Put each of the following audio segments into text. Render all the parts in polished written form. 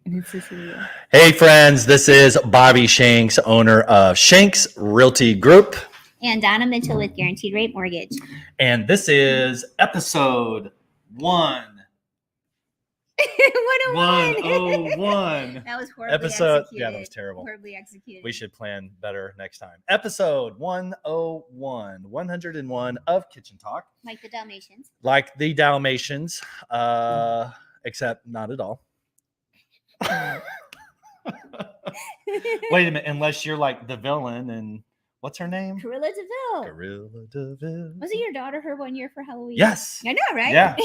And it's Cecilia. Hey friends, this is Bobby Shanks, owner of Shanks Realty Group. And Donna Mitchell with Guaranteed Rate Mortgage. And this is episode 101. That was horribly executed. Yeah, that was terrible. Horribly executed. We should plan better next time. Episode 101 of Kitchen Talk. Like the Dalmatians. Like the Dalmatians, except not at all. Wait a minute, unless you're like the villain and what's her name? Corilla DeVille. Corilla DeVille. Was it your daughter her one year for Halloween? Yes. I know, right? Yeah.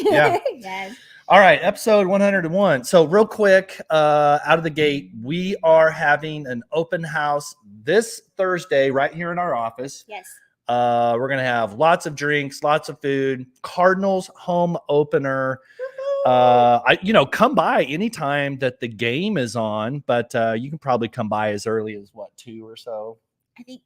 Yes. All right, episode 101. So real quick, out of the gate, we are having an open house this Thursday right here in our office. Yes. We're going to have lots of drinks, lots of food, Cardinals home opener. Come by anytime that the game is on, but you can probably come by as early as 2 or so. I think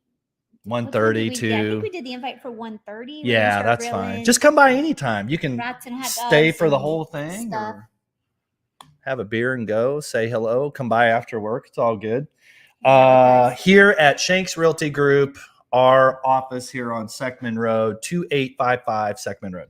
1:30 I to. think we did the invite for 1:30. Yeah, that's fine. Just come by anytime. You can stay for the whole thing stuff. or have a beer and go. Say hello. Come by after work. It's all good. Here at Shanks Realty Group, our office here on Seckman Road, 2855 Seckman Road.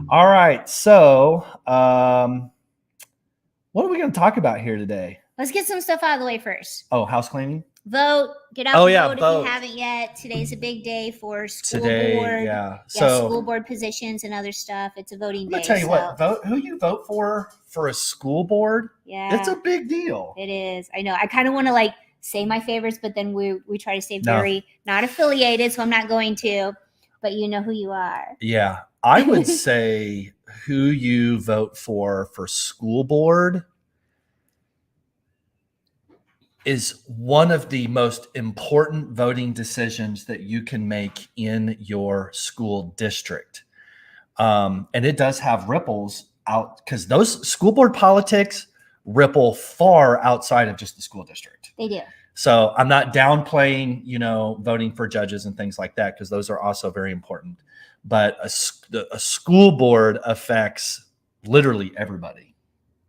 All right. So what are we going to talk about here today? Let's get some stuff out of the way first. Oh, house cleaning? Vote. Get out and vote if you haven't yet. Today's a big day for school board. Yeah. So school board positions and other stuff. It's a voting day. Let me tell you what, who you vote for a school board, it's a big deal. It is. I know. I kind of want to say my favorites, but then we try to stay very not affiliated, so I'm not going to. But you know who you are. Yeah. I would say who you vote for school board is one of the most important voting decisions that you can make in your school district. And it does have ripples out because those school board politics ripple far outside of just the school district. They do. So I'm not downplaying, voting for judges and things like that, because those are also very important. But a school board affects literally everybody.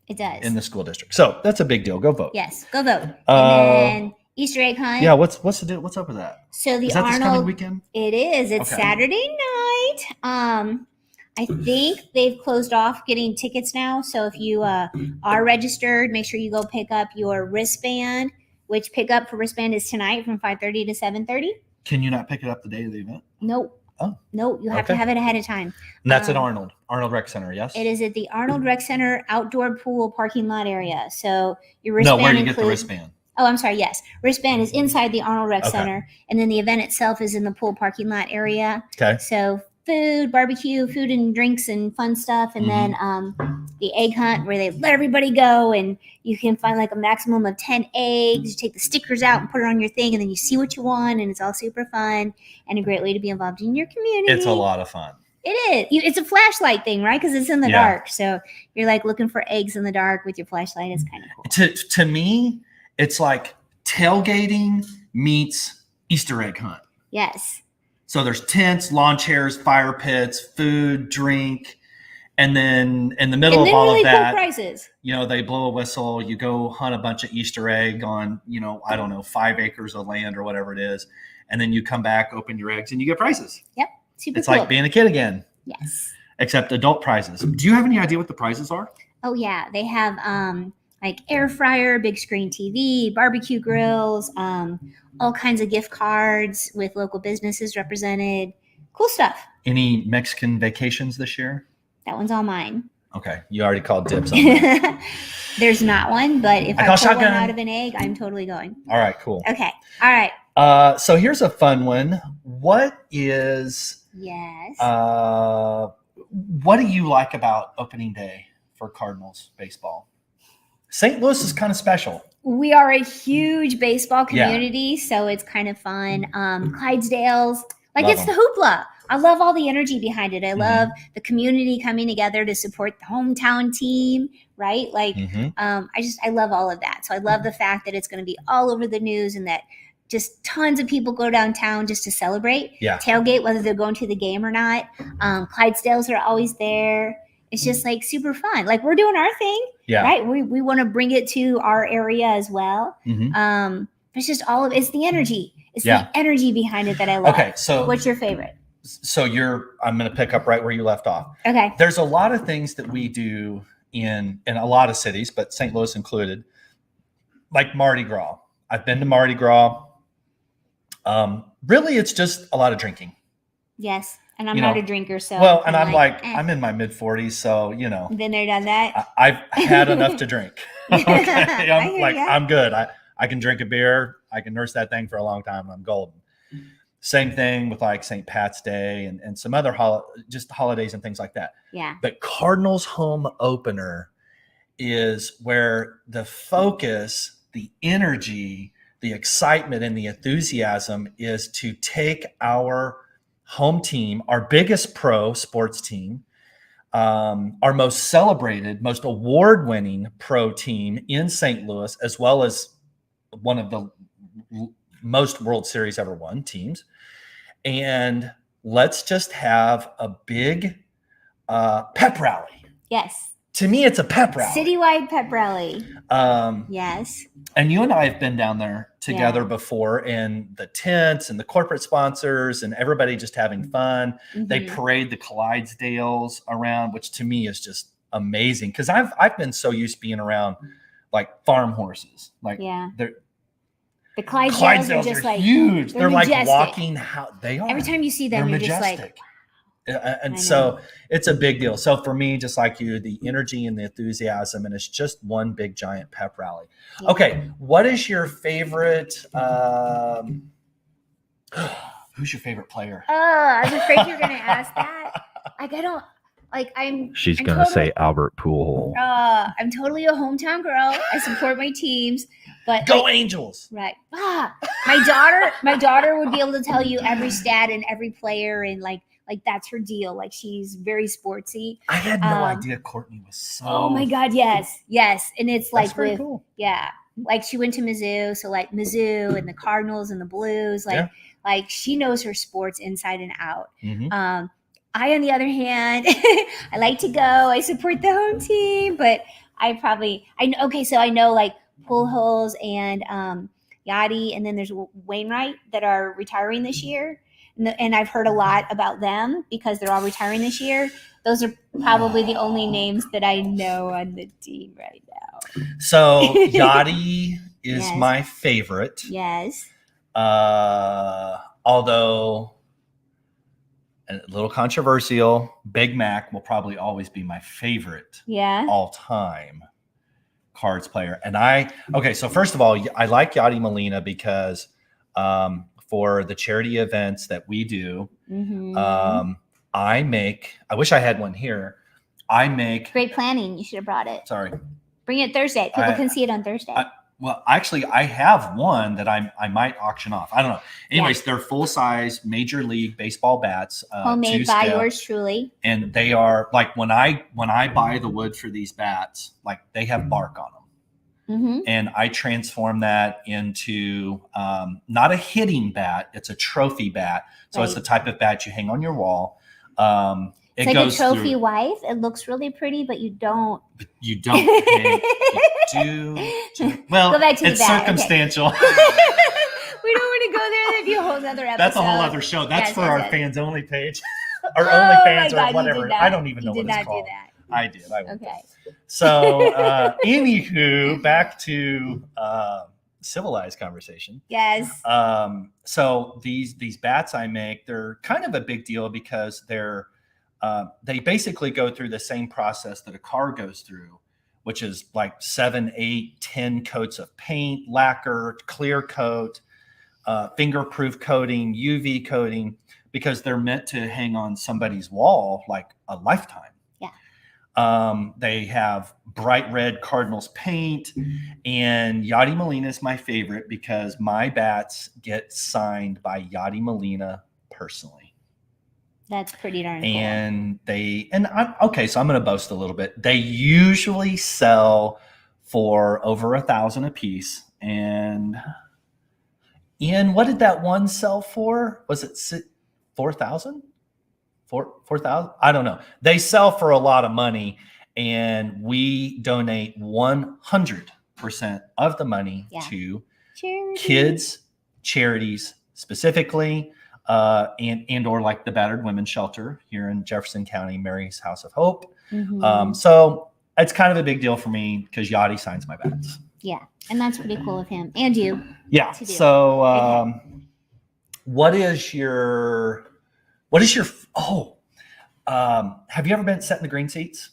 It does. In the school district. So that's a big deal. Go vote. Yes, go vote. And then Easter egg hunt. Yeah, what's the deal? What's up with that? So is that this coming weekend? It is. It's Saturday night. I think they've closed off getting tickets now. So if you are registered, make sure you go pick up your wristband, which pickup for wristband is tonight from 5:30 to 7:30. Can you not pick it up the day of the event? Nope. Oh. No, you have to have it ahead of time. And that's at Arnold Rec Center, yes? It is at the Arnold Rec Center outdoor pool parking lot area. So your wristband where do you get the wristband? Oh, I'm sorry. Yes. Wristband is inside the Arnold Rec Center. And then the event itself is in the pool parking lot area. Okay. So food and drinks and fun stuff. And then the egg hunt where they let everybody go and you can find a maximum of 10 eggs. You take the stickers out and put it on your thing and then you see what you want. And it's all super fun and a great way to be involved in your community. It's a lot of fun. It is. It's a flashlight thing, right? Because it's in the dark. So you're looking for eggs in the dark with your flashlight. It's kind of cool. To me, it's like tailgating meets Easter egg hunt. Yes. So there's tents, lawn chairs, fire pits, food, drink, and then in the middle of all really of that, cool prizes. They blow a whistle. You go hunt a bunch of Easter egg on, 5 acres of land or whatever it is, and then you come back, open your eggs, and you get prizes. Yep, super It's cool. like being a kid again. Yes. Except adult prizes. Do you have any idea what the prizes are? Oh yeah, they have air fryer, big screen TV, barbecue grills, all kinds of gift cards with local businesses represented. Cool stuff. Any Mexican vacations this year? That one's all mine. Okay, you already called dibs on that. There's not one, but if I pull one out of an egg, I'm totally going. All right, cool. Okay, all right. So here's a fun one. What do you like about opening day for Cardinals baseball? St. Louis is kind of special. We are a huge baseball community, so it's kind of fun. Clydesdales, it's the hoopla. I love all the energy behind it. I love the community coming together to support the hometown team, right? I love all of that. So I love the fact that it's going to be all over the news and that just tons of people go downtown just to celebrate, tailgate, whether they're going to the game or not. Clydesdales are always there. It's just like super fun. Like we're doing our thing, right? We want to bring it to our area as well. It's just it's the energy. It's the energy behind it that I love. Okay, so what's your favorite? So I'm going to pick up right where you left off. Okay. There's a lot of things that we do in a lot of cities, but St. Louis included, like Mardi Gras. I've been to Mardi Gras. Really, it's just a lot of drinking. Yes. And I'm not a drinker, so. Well, and I'm in my mid-40s, so, Been there, done that. I've had enough to drink. Okay? I'm good. I can drink a beer. I can nurse that thing for a long time. I'm golden. Same thing with like St. Pat's Day and some other just holidays and things like that. Yeah. But Cardinals home opener is where the focus, the energy, the excitement, and the enthusiasm is to take our home team, our biggest pro sports team, our most celebrated, most award-winning pro team in St. Louis, as well as one of the most World Series ever won teams. And let's just have a big pep rally. Yes. To me, it's a pep rally. Citywide pep rally. Yes. And you and I have been down there together before, and the tents and the corporate sponsors and everybody just having fun. They parade the Clydesdales around, which to me is just amazing because I've been so used to being around like farm horses. Like the Clydesdales are just like huge. They're majestic. Like walking. They are. Every time you see them, you're majestic. Just like. And so it's a big deal. So for me, just like you, the energy and the enthusiasm, and it's just one big giant pep rally. Yeah. Okay. What is your favorite, who's your favorite player? I was afraid you were going to ask that. She's going to say Albert Pujols. I'm totally a hometown girl. I support my teams, but go Angels. Right. My daughter would be able to tell you every stat and every player and like that's her deal. Like she's very sportsy. I had no idea Courtney was so. Oh my God. Yes. And it's that's like pretty cool. Yeah. Like she went to Mizzou. So like Mizzou and the Cardinals and the Blues, like she knows her sports inside and out. I, on the other hand, I like to go. I support the home team, but so I know like Pujols and Yachty, and then there's Wainwright that are retiring this year. And I've heard a lot about them because they're all retiring this year. Those are probably the only names that I know on the team right now. So Yachty is my favorite. Yes. Although a little controversial, Big Mac will probably always be my favorite all-time Cards player. And so first of all, I like Yachty Molina because for the charity events that we do, I wish I had one here. Great planning. You should have brought it. Sorry. Bring it Thursday. People can see it on Thursday. Well, actually, I have one that I might auction off. I don't know. Anyways, they're full-size Major League Baseball bats. Homemade by yours truly. And they are like when I buy the wood for these bats, like they have bark on them. And I transform that into not a hitting bat. It's a trophy bat. So it's the type of bat you hang on your wall. It's like a trophy wife. It looks really pretty, but you don't. You don't. You do. Well, it's circumstantial. Okay. We don't want to go there. That'd be a whole other episode. That's a whole other show. That's for our fans only page. Our only fans or whatever. I don't even know what it's called. I did. Okay. So, anywho, back to civilized conversation. Yes. So these bats I make, they're kind of a big deal because they basically go through the same process that a car goes through, which is like 7, 8, 10 coats of paint, lacquer, clear coat, fingerproof coating, UV coating, because they're meant to hang on somebody's wall like a lifetime. They have bright red Cardinals paint, and Yachty Molina is my favorite because my bats get signed by Yachty Molina personally. That's pretty darn cool. And so I'm going to boast a little bit. They usually sell for over $1,000 a piece. And Ian, what did that one sell for? Was it 4,000? 4,000. I don't know. They sell for a lot of money, and we donate 100% of the money to kids charities specifically, and or like the battered women's shelter here in Jefferson County, Mary's House of Hope. So it's kind of a big deal for me because Yachty signs my bats. Yeah, and that's pretty cool of him and you. Yeah. So what is your have you ever been sat in the green seats?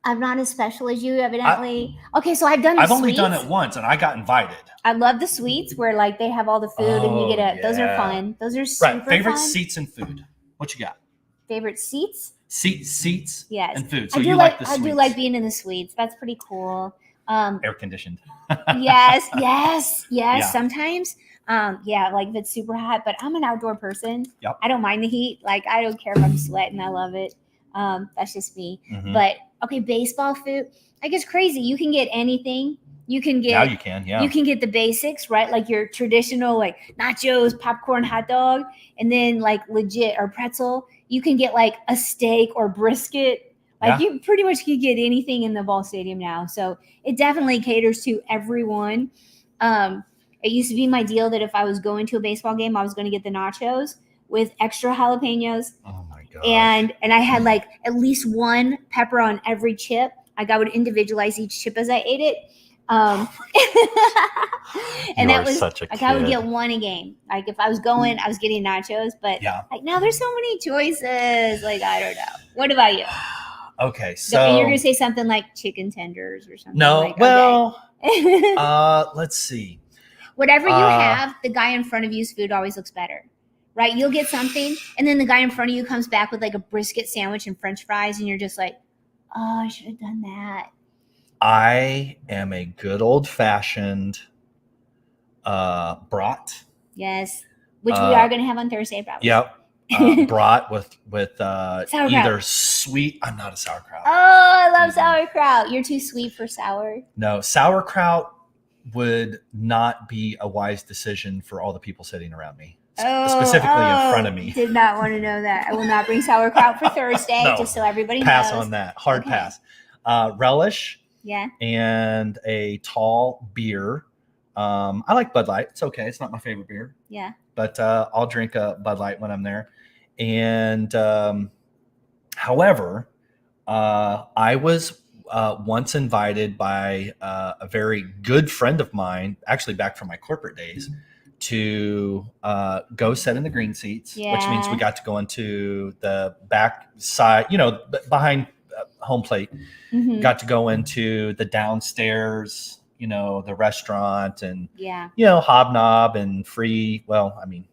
I'm not as special as you, evidently. Okay, so I've only done it once, and I got invited. I love the suites where like they have all the food and you get those are fun. Those are super Favorite fun. seats and food. What you got? Favorite seats? Seats yes. and food. So I do like the suites. I do like being in the suites. That's pretty cool. Air conditioned. yes. Yeah. Sometimes. Like if it's super hot, but I'm an outdoor person. Yep. I don't mind the heat. Like I don't care if I'm sweating. I love it. That's just me. But okay, baseball food. Like it's crazy. You can get anything. You can get now you can, yeah. You can get the basics, right? Like your traditional like nachos, popcorn, hot dog, and then like legit or pretzel. You can get like a steak or brisket. Like you pretty much can get anything in the ball stadium now. So it definitely caters to everyone. It used to be my deal that if I was going to a baseball game, I was going to get the nachos with extra jalapenos. Oh my god! And I had like at least one pepper on every chip. Like I would individualize each chip as I ate it. And that was such a like kid. I would get one a game. Like if I was going, I was getting nachos. But like now there's so many choices. Like I don't know. What about you? Okay, so you're gonna say something like chicken tenders or something. No, like, well, let's see. Whatever you have, the guy in front of you's food always looks better, right? You'll get something, and then the guy in front of you comes back with like a brisket sandwich and French fries, and you're just like, oh, I should have done that. I am a good old-fashioned brat. Yes, which we are going to have on Thursday, probably. Yep. Brat with either sweet. I'm not a sauerkraut. Oh, I love sauerkraut. You're too sweet for sour. No, sauerkraut would not be a wise decision for all the people sitting around me, specifically in front of me. Did not want to know that. I will not bring sauerkraut for Thursday, just so everybody pass knows. on that. Hard pass. Relish. Yeah. And a tall beer. I like Bud Light. It's okay. It's not my favorite beer. Yeah. But I'll drink a Bud Light when I'm there. And however, I was once invited by a very good friend of mine, actually back from my corporate days, to go sit in the green seats, which means we got to go into the back side, behind home plate, got to go into the downstairs, the restaurant and, hobnob and free. Well, I mean,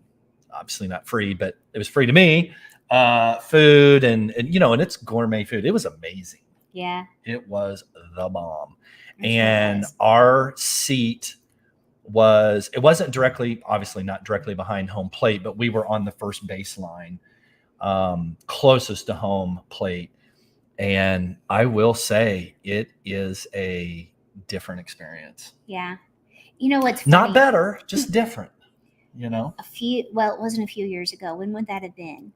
obviously not free, but it was free to me, food and it's gourmet food. It was amazing. Yeah. It was the bomb. And our seat it wasn't obviously not directly behind home plate, but we were on the first baseline, closest to home plate. And I will say it is a different experience. Yeah. You know what's funny? Not better, just different, it wasn't a few years ago. When would that have been?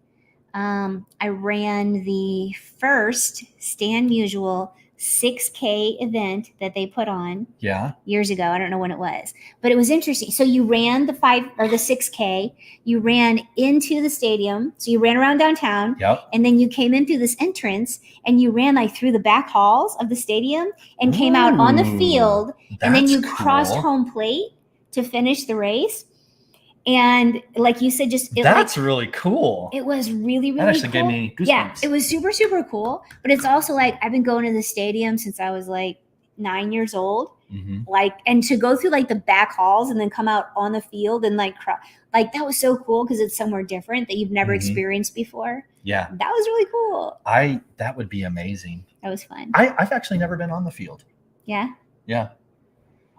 I ran the first Stan Musial 6K event that they put on years ago. I don't know when it was, but it was interesting. So you ran the 6K, you ran into the stadium. So you ran around downtown and then you came in through this entrance and you ran like through the back halls of the stadium and came out on the field. And then you crossed home plate to finish the race. And like you said, that's really cool. It was really, really that actually cool. Gave me goosebumps. Yeah, it was super, super cool. But it's also like I've been going to the stadium since I was like 9 years old. Like, and to go through like the back halls and then come out on the field and like that was so cool because it's somewhere different that you've never experienced before. Yeah, that was really cool. That would be amazing. That was fun. I've actually never been on the field. Yeah. Yeah,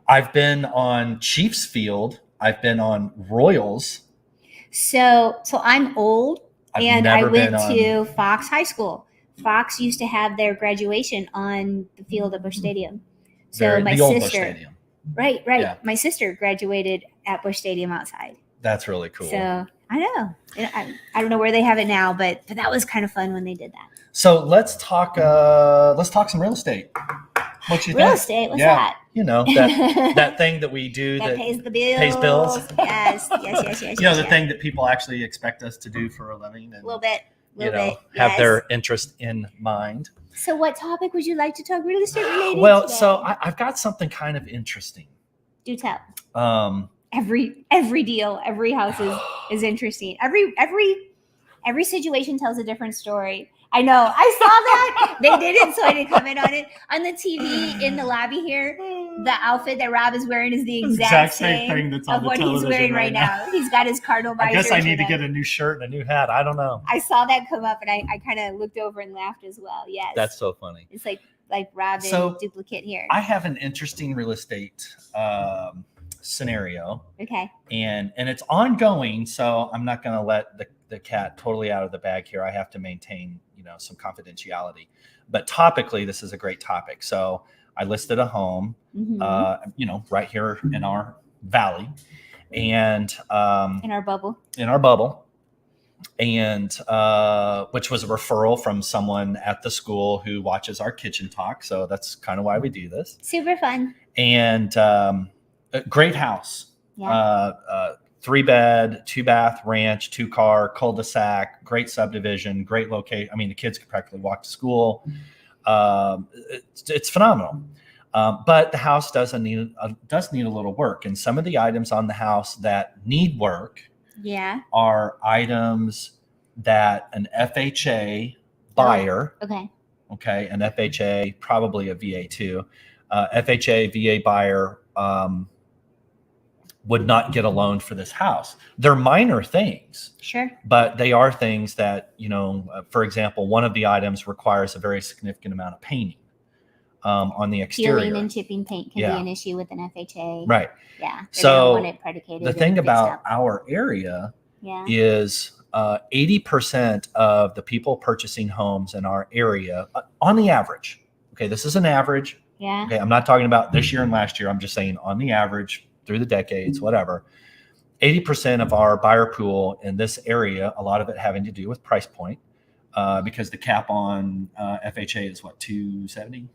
I've been on Chiefs field. I've been on Royals. So I'm old, and I went to Fox High School. Fox used to have their graduation on the field at Busch Stadium. So my sister, Busch Stadium. Right. Yeah. My sister graduated at Busch Stadium outside. That's really cool. So I know. I don't know where they have it now, but that was kind of fun when they did that. So let's talk some real estate. What you Real think? estate? What's that? You know, that thing that we do that pays the bills. Pays bills. Yes. You know, the thing that people actually expect us to do for a living. And, a little bit. Have their interest in mind. So what topic would you like to talk real estate related Well, today? so I've got something kind of interesting. Do tell. Every deal, every house is interesting. Every situation tells a different story. I know. I saw that. They didn't, so I didn't comment on it. On the TV in the lobby here, the outfit that Rob is wearing is the exact same thing that's on what he's wearing right now. He's got his Cardinal visor. I guess I need to get a new shirt and a new hat. I don't know. I saw that come up, and I kind of looked over and laughed as well. Yes. That's so funny. It's like Rob in duplicate here. I have an interesting real estate scenario. Okay. And it's ongoing, so I'm not going to let the cat totally out of the bag here. I have to maintain, some confidentiality. But topically, this is a great topic. So I listed a home, right here in our valley, and in our bubble, and which was a referral from someone at the school who watches our kitchen talk. So that's kind of why we do this. Super fun. And a great house. Yeah. 3-bed, 2-bath ranch, 2-car cul-de-sac, great subdivision, great location. I mean, the kids could practically walk to school. It's phenomenal. But the house does need a little work. And some of the items on the house that need work are items that an FHA buyer, an FHA, probably a VA too, FHA, VA buyer, would not get a loan for this house. They're minor things. Sure. But they are things that, for example, one of the items requires a very significant amount of painting on the exterior. Peeling and chipping paint can be an issue with an FHA. Right. Yeah. So want it predicated the thing about our area is 80% of the people purchasing homes in our area, on the average, this is an average. Yeah. Okay, I'm not talking about this year and last year. I'm just saying on the average, through the decades, whatever, 80% of our buyer pool in this area, a lot of it having to do with price point, because the cap on FHA is what, 270?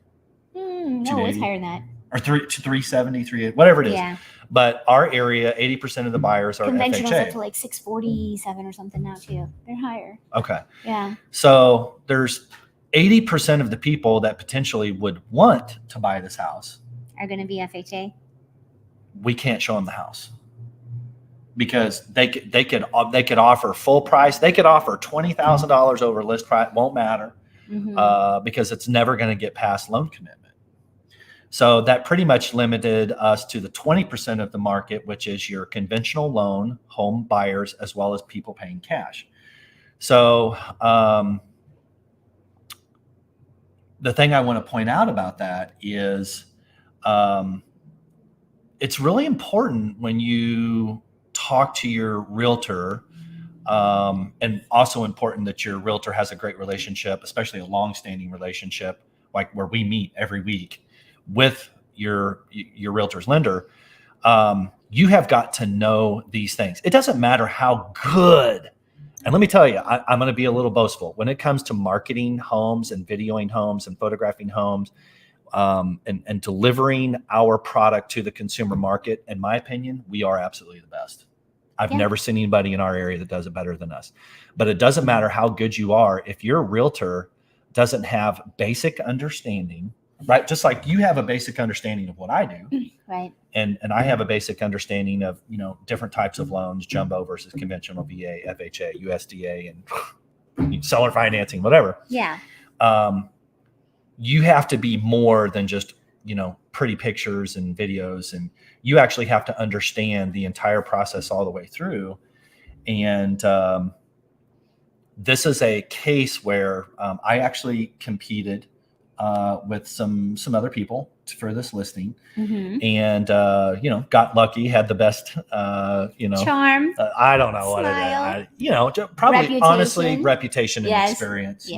No, it's higher than that. Or 370, 380, whatever it is. Yeah. But our area, 80% of the buyers are Conventional's FHA. up to like 647 or something now too. They're higher. Okay. Yeah. So there's 80% of the people that potentially would want to buy this house are going to be FHA. We can't show them the house because they could offer full price. They could offer $20,000 over list price. Won't matter because it's never going to get past loan commitment. So that pretty much limited us to the 20% of the market, which is your conventional loan home buyers, as well as people paying cash. So the thing I want to point out about that is it's really important when you talk to your realtor, and also important that your realtor has a great relationship, especially a long-standing relationship, like where we meet every week with your realtor's lender. You have got to know these things. It doesn't matter how good. And let me tell you, I'm going to be a little boastful when it comes to marketing homes and videoing homes and photographing homes. And delivering our product to the consumer market, in my opinion, we are absolutely the best. I've never seen anybody in our area that does it better than us. But it doesn't matter how good you are. If your realtor doesn't have basic understanding, right? Just like you have a basic understanding of what I do. Right. And I have a basic understanding of, different types of loans, jumbo versus conventional, VA, FHA, USDA, and seller financing, whatever. Yeah. You have to be more than just, pretty pictures and videos, and you actually have to understand the entire process all the way through. And this is a case where I actually competed with some other people for this listing, and got lucky, had the best charm. I don't know Smile. what it is. Probably Reputation. honestly reputation and experience.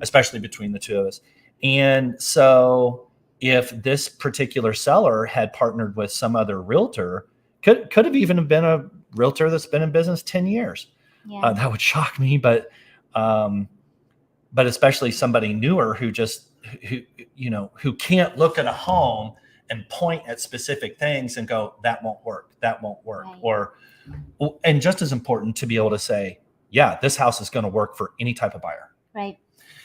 Especially between the two of us. And so if this particular seller had partnered with some other realtor, Could have even been a realtor that's been in business 10 years. Yeah. That would shock me, but especially somebody newer who can't look at a home and point at specific things and go, that won't work. Right. And just as important to be able to say, yeah, this house is going to work for any type of buyer. Right.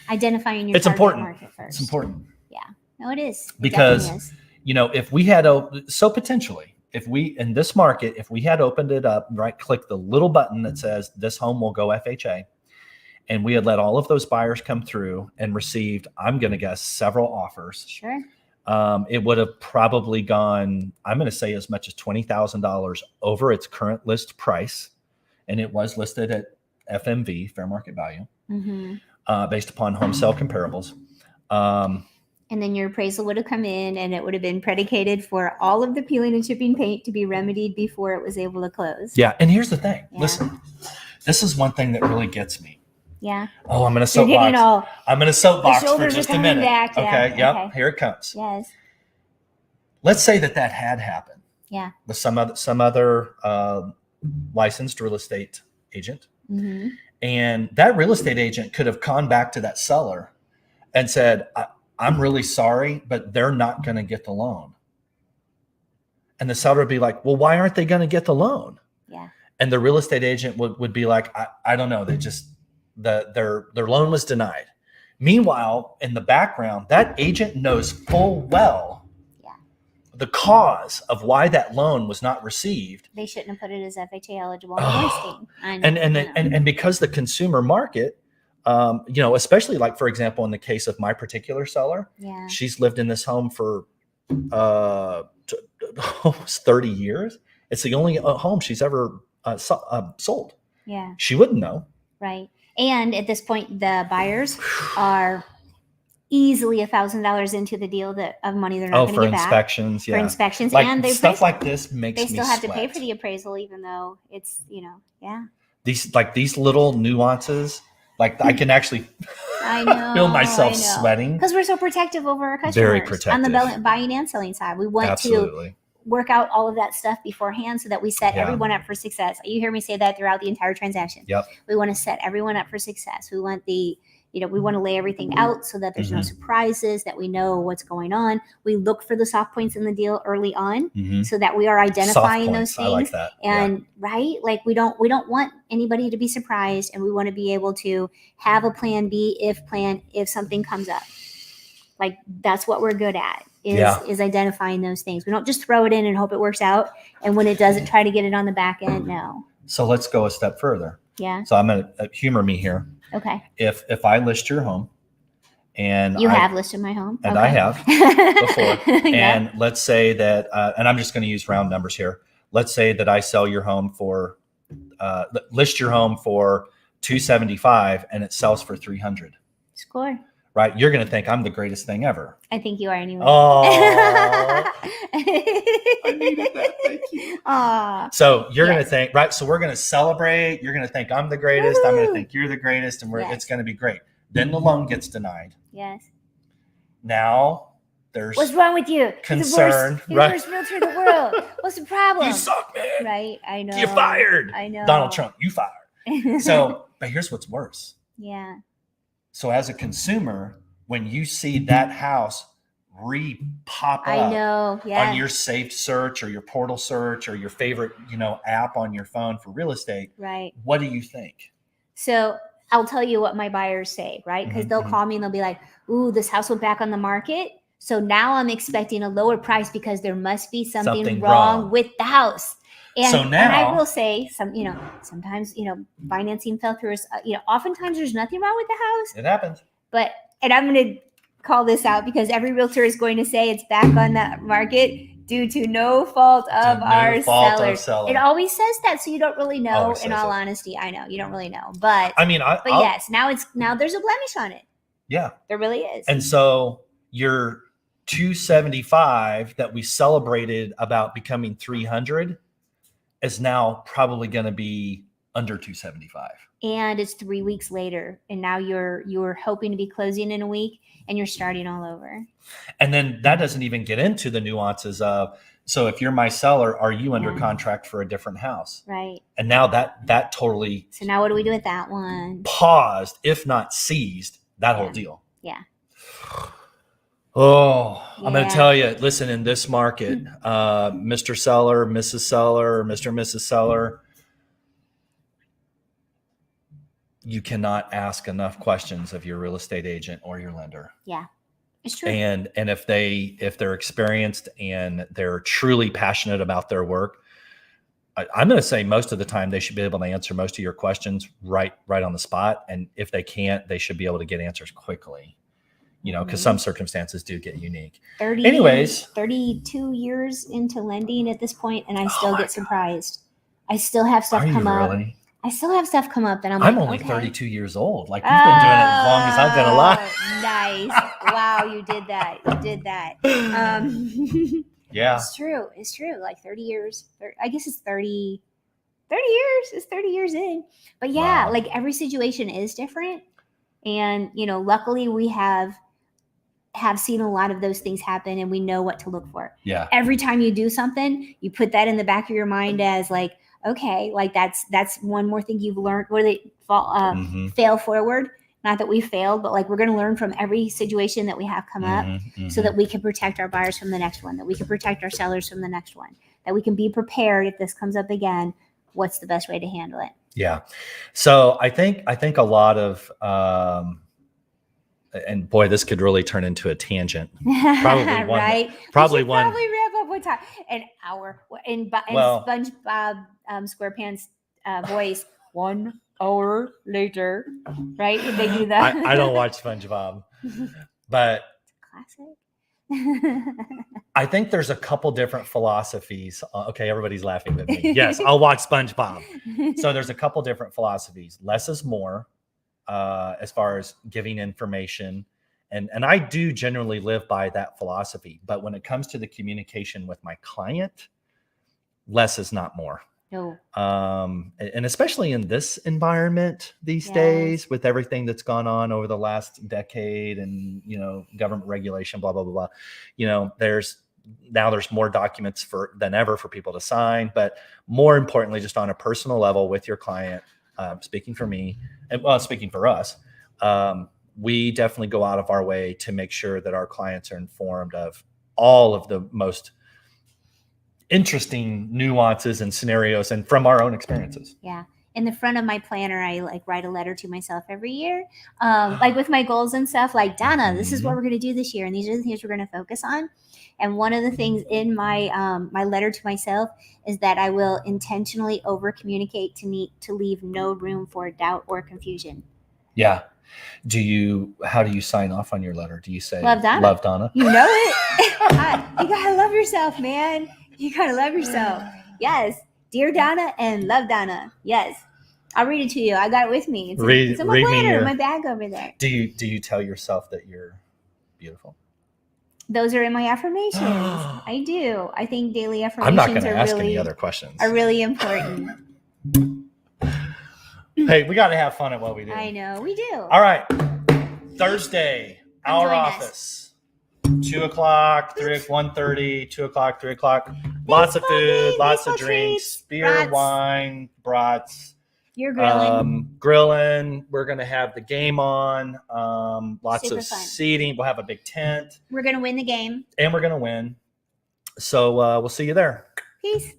Identifying your target market first. It's important. Yeah. No, it is. Because, if we had, potentially, if we, in this market, if we had opened it up, right, click the little button that says this home will go FHA, and we had let all of those buyers come through and received, I'm going to guess, several offers. Sure. It would have probably gone, I'm going to say, as much as $20,000 over its current list price. And it was listed at FMV, fair market value, based upon home sale comparables. And then your appraisal would have come in, and it would have been predicated for all of the peeling and chipping paint to be remedied before it was able to close. Yeah. And here's the thing. Yeah. Listen, this is one thing that really gets me. Yeah. Oh, I'm going to soapbox. I'm going to soapbox for just a minute. Back. Okay. Yeah. Yep. Okay. Here it comes. Yes. Let's say that had happened. Yeah. With some other licensed real estate agent. Mm-hmm. And that real estate agent could have gone back to that seller and said, I'm really sorry, but they're not going to get the loan. And the seller would be like, well, why aren't they going to get the loan? Yeah. And the real estate agent would be like, I don't know. They just, their loan was denied. Meanwhile, in the background, that agent knows full well the cause of why that loan was not received. They shouldn't have put it as FHA eligible on the listing. I know. And because the consumer market, especially like, for example, in the case of my particular seller, she's lived in this home for almost 30 years. It's the only home she's ever sold. Yeah. She wouldn't know. Right. And at this point, the buyers are easily $1,000 into the deal of money they're not going to get back. Inspections, for inspections. Like, and stuff like this makes me they still have sweat. to pay for the appraisal, even though it's, These little nuances, like I can actually feel myself sweating. Because we're so protective over our customers. Very protective. On the buying and selling side. We want to work out all of that stuff beforehand so that we set everyone up for success. You hear me say that throughout the entire transaction. Yep. We want to set everyone up for success. We want we want to lay everything out so that there's no surprises, that we know what's going on. We look for the soft points in the deal early on so that we are identifying those things. I like that. And like we don't want anybody to be surprised, and we want to be able to have a plan B if something comes up. Like that's what we're good at is identifying those things. We don't just throw it in and hope it works out. And when it doesn't, try to get it on the back end. No. So let's go a step further. Yeah. So I'm going to humor me here. Okay. If I list your home, and you have listed my home, and I have before, and let's say that, and I'm just going to use round numbers here. Let's say that I sell your home for, list your home for $275, and it sells for $300. Score. Right, you're going to think I'm the greatest thing ever. I think you are anyway. Oh, I needed that. Thank you. So you're going to think, right? So we're going to celebrate. You're going to think I'm the greatest. Woo-hoo. I'm going to think you're the greatest, and it's going to be great. Then the loan gets denied. Yes. Now there's what's wrong with you? Concern. You're the worst realtor in the world. What's the problem? You suck, man. Right. I know. You're fired. I know. Donald Trump, you fired. But here's what's worse. Yeah. So as a consumer, when you see that house pop up on your saved search or your portal search or your favorite, app on your phone for real estate, right? What do you think? So I'll tell you what my buyers say, right? Because they'll call me and they'll be like, "Ooh, this house went back on the market. So now I'm expecting a lower price because there must be something wrong with the house." And, so now, and I will say sometimes, financing fell through. Oftentimes there's nothing wrong with the house. It happens. And I'm going to call this out because every realtor is going to say it's back on the market due to no fault of our seller. It always says that, so you don't really know. In all honesty, I know you don't really know, but yes, now there's a blemish on it. Yeah, there really is. And so your 275 that we celebrated about becoming 300 is now probably going to be under 275. and it's 3 weeks later, and now you're hoping to be closing in a week, and you're starting all over. And then that doesn't even get into the nuances of, so if you're my seller, are you under contract for a different house? Right. And now that totally. So now what do we do with that one? Paused, if not seized, that whole deal. Yeah. Oh, I'm going to tell you, listen, in this market, Mr. Seller, Mrs. Seller, Mr. and Mrs. Seller, you cannot ask enough questions of your real estate agent or your lender. Yeah. It's true. And if they're experienced and they're truly passionate about their work, I'm going to say most of the time they should be able to answer most of your questions right on the spot. And if they can't, they should be able to get answers quickly, because some circumstances do get unique. 32 years into lending at this point, and I still get surprised. I still have stuff come up. Really? I still have stuff come up that I'm only 32 years old. Like, you've been doing it as long as I'm going to lie. Nice. Wow, you did that. Yeah. It's true. Like 30 years. I guess it's 30 years. It's 30 years in. But yeah, like every situation is different. And, luckily we have seen a lot of those things happen, and we know what to look for. Yeah. Every time you do something, you put that in the back of your mind as like, okay, like that's one more thing you've learned. Where they fail forward. Not that we failed, but like we're going to learn from every situation that we have come up, so that we can protect our buyers from the next one, that we can protect our sellers from the next one, that we can be prepared if this comes up again. What's the best way to handle it? Yeah. So I think a lot of, and boy, this could really turn into a tangent. Probably one. Right? Probably one. Probably wrap up one time. An hour in SpongeBob SquarePants voice. 1 hour later, right? Did they do that? I don't watch SpongeBob, but classic. I think there's a couple different philosophies. Okay, everybody's laughing with me. Yes, I'll watch SpongeBob. So there's a couple different philosophies. Less is more, as far as giving information. And I do generally live by that philosophy. But when it comes to the communication with my client, less is not more. No. And especially in this environment these days, with everything that's gone on over the last decade and, government regulation, blah, blah, blah, blah, there's more documents than ever for people to sign, but more importantly, just on a personal level with your client, speaking for me and speaking for us, we definitely go out of our way to make sure that our clients are informed of all of the most interesting nuances and scenarios and from our own experiences. Yeah. In the front of my planner, I write a letter to myself every year, like with my goals and stuff, like, Donna, this is what we're going to do this year. And these are the things we're going to focus on. And one of the things in my my letter to myself is that I will intentionally over communicate to leave no room for doubt or confusion. Yeah. How do you sign off on your letter? Do you say love Donna? Love Donna? You know it. You gotta love yourself, man. You gotta love yourself. Yes. Dear Donna and love Donna. Yes. I'll read it to you. I got it with me. It's in my planner, my bag over there. Do you tell yourself that you're beautiful? Those are in my affirmations. I do. I think daily affirmations I'm not going to ask any other questions. Are really important. Hey, we got to have fun at what we do. I know, we do. All right. Thursday, our office. 2 o'clock, 1:30, 2 o'clock, 3 o'clock. Lots of food, lots of drinks, beer, wine, brats. You're grilling. Grilling. We're going to have the game on. Lots Super of fun. seating. We'll have a big tent. We're going to win the game. And we're going to win. So we'll see you there. Peace.